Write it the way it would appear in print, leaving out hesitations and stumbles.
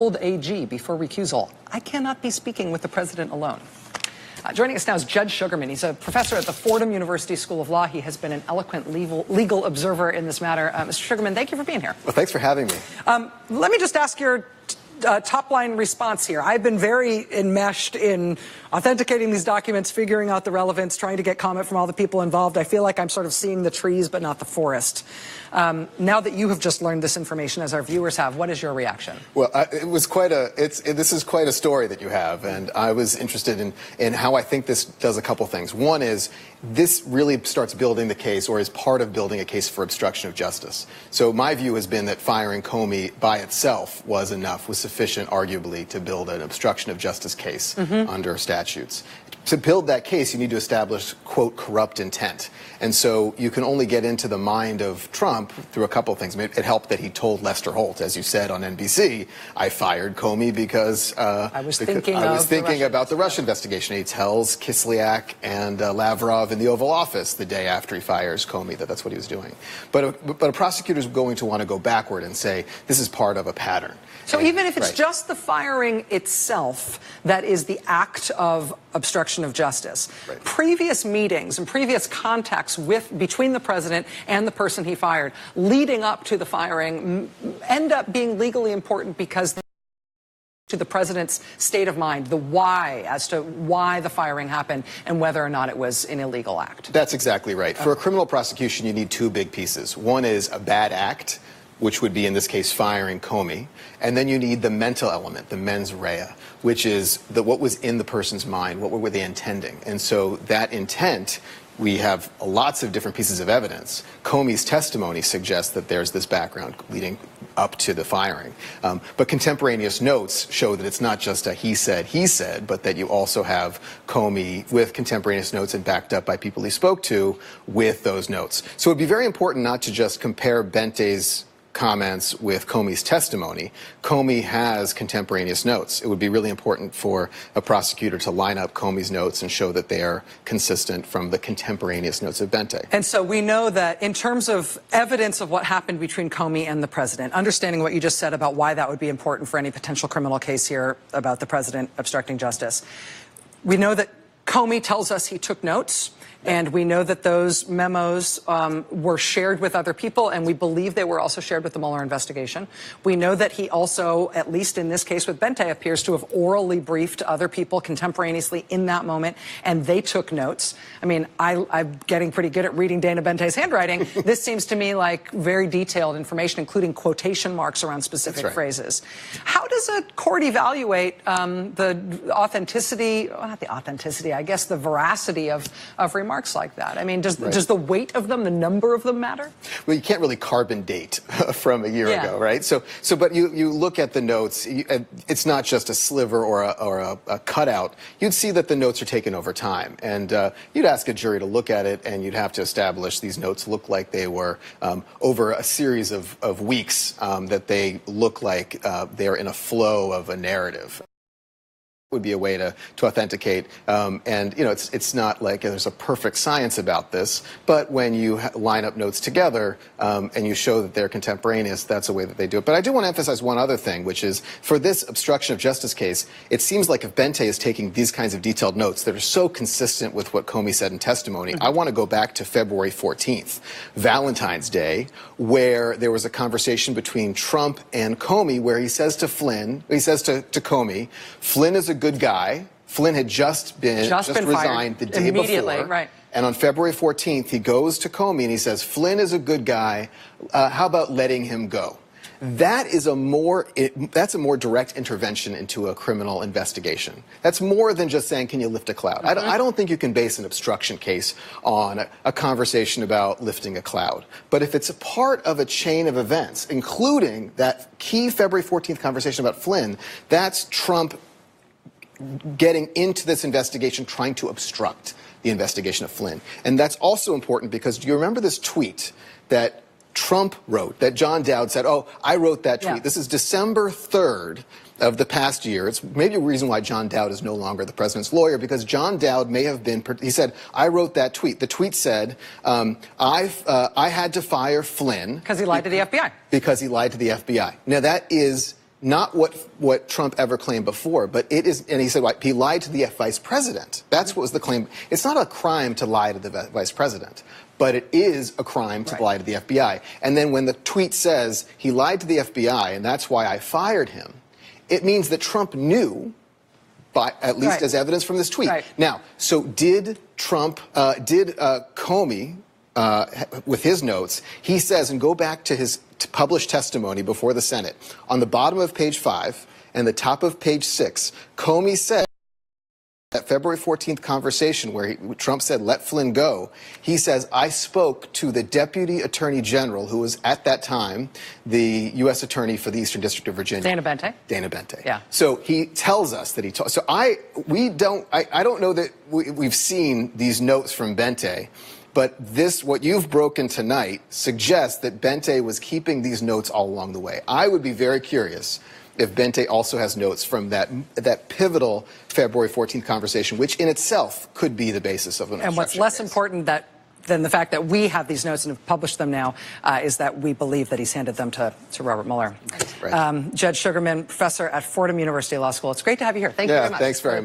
AG before recusal. I cannot be speaking with the president alone. Joining us now is Judge Shugerman. He's a professor at the Fordham University School of Law. He has been an eloquent legal observer in this matter. Mr. Shugerman, thank you for being here. Well, thanks for having me. Let me just ask your top-line response here. I've been very enmeshed in authenticating these documents, figuring out the relevance, trying to get comment from all the people involved. I feel like I'm sort of seeing the trees but not the forest. Now that you have just learned this information, as our viewers have, what is your reaction? Well, this is quite a story that you have, and I was interested in how I think this does a couple things. One is this really starts building the case, or is part of building a case for obstruction of justice. So my view has been that firing Comey by itself was sufficient, arguably, to build an obstruction of justice case under statutes. To build that case, you need to establish, quote, corrupt intent. And so you can only get into the mind of Trump through a couple of things. It helped that he told Lester Holt, as you said on NBC, I fired Comey because I was thinking about the Russia investigation. He tells Kislyak and Lavrov in the Oval Office the day after he fires Comey that that's what he was doing. But a prosecutor is going to want to go backward and say this is part of a pattern. So even if it's just the firing itself that is the act of obstruction of justice, previous meetings and previous contacts between the president and the person he fired leading up to the firing end up being legally important because to the president's state of mind, the why as to why the firing happened and whether or not it was an illegal act. That's exactly right. For a criminal prosecution, you need two big pieces. One is a bad act, which would be, in this case, firing Comey. And then you need the mental element, the mens rea, which is what was in the person's mind, what were they intending. And so that intent, we have lots of different pieces of evidence. Comey's testimony suggests that there's this background leading up to the firing. But contemporaneous notes show that it's not just a he said, but that you also have Comey with contemporaneous notes and backed up by people he spoke to with those notes. So it would be very important not to just compare Bente's comments with Comey's testimony. Comey has contemporaneous notes. It would be really important for a prosecutor to line up Comey's notes and show that they are consistent from the contemporaneous notes of Bente. And so we know that in terms of evidence of what happened between Comey and the president, understanding what you just said about why that would be important for any potential criminal case here about the president obstructing justice, we know that Comey tells us he took notes. And we know that those memos were shared with other people, and we believe they were also shared with the Mueller investigation. We know that he also, at least in this case with Bente, appears to have orally briefed other people contemporaneously in that moment, and they took notes. I mean, I'm getting pretty good at reading Dana Bente's handwriting. This seems to me like very detailed information, including quotation marks around specific phrases. How does a court evaluate the authenticity, well, not the authenticity, I guess the veracity of remarks like that? I mean, does the weight of them, the number of them matter? Well, you can't really carbon date from a year ago, right? But you look at the notes, it's not just a sliver or a cutout. You'd see that the notes are taken over time. And you'd ask a jury to look at it, and you'd have to establish these notes look like they were over a series of weeks, that they look like they're in a flow of a narrative. Would be a way to authenticate, and you know, it's not like there's a perfect science about this, but when you line up notes together and you show that they're contemporaneous, that's a way that they do it. But I do want to emphasize one other thing, which is for this obstruction of justice case, it seems like if Bente is taking these kinds of detailed notes that are so consistent with what Comey said in testimony, I want to go back to February 14th, Valentine's Day, where there was a conversation between Trump and Comey where he says to Comey, Flynn is a good guy. Flynn had just resigned the day before. Right. And on February 14th, he goes to Comey and he says, Flynn is a good guy. How about letting him go? That's a more direct intervention into a criminal investigation. That's more than just saying, can you lift a cloud? I don't think you can base an obstruction case on a conversation about lifting a cloud. But if it's a part of a chain of events, including that key February 14th conversation about Flynn, that's Trump getting into this investigation, trying to obstruct the investigation of Flynn. And that's also important because do you remember this tweet that Trump wrote, that John Dowd said, oh, I wrote that tweet. Yeah. This is December 3rd of the past year. It's maybe a reason why John Dowd is no longer the president's lawyer, because John Dowd may have been, he said, I wrote that tweet. The tweet said, I had to fire Flynn. Because he lied to the FBI. Because he lied to the FBI. Now, that is not what Trump ever claimed before, but it is, and he said he lied to the vice president. That's what was the claim. It's not a crime to lie to the vice president, but it is a crime to lie to the FBI. And then when the tweet says he lied to the FBI and that's why I fired him, it means that Trump knew, by, at least as evidence from this tweet. Now, so did Comey, with his notes, he says, and go back to his published testimony before the Senate, on the bottom of page 5 and the top of page 6, Comey said, that February 14th conversation where Trump said, let Flynn go, he says, I spoke to the Deputy Attorney General, who was at that time the U.S. Attorney for the Eastern District of Virginia. Dana Bente. Dana Bente. Yeah. So he tells us that he told. So I don't know that we've seen these notes from Bente, but what you've broken tonight suggests that Bente was keeping these notes all along the way. I would be very curious if Bente also has notes from that pivotal February 14th conversation, which in itself could be the basis of an obstruction. And what's less important than the fact that we have these notes and have published them now is that we believe that he's handed them to Robert Mueller. Right. Judge Shugerman, professor at Fordham University Law School. It's great to have you here. Thank you very much. Thanks very much.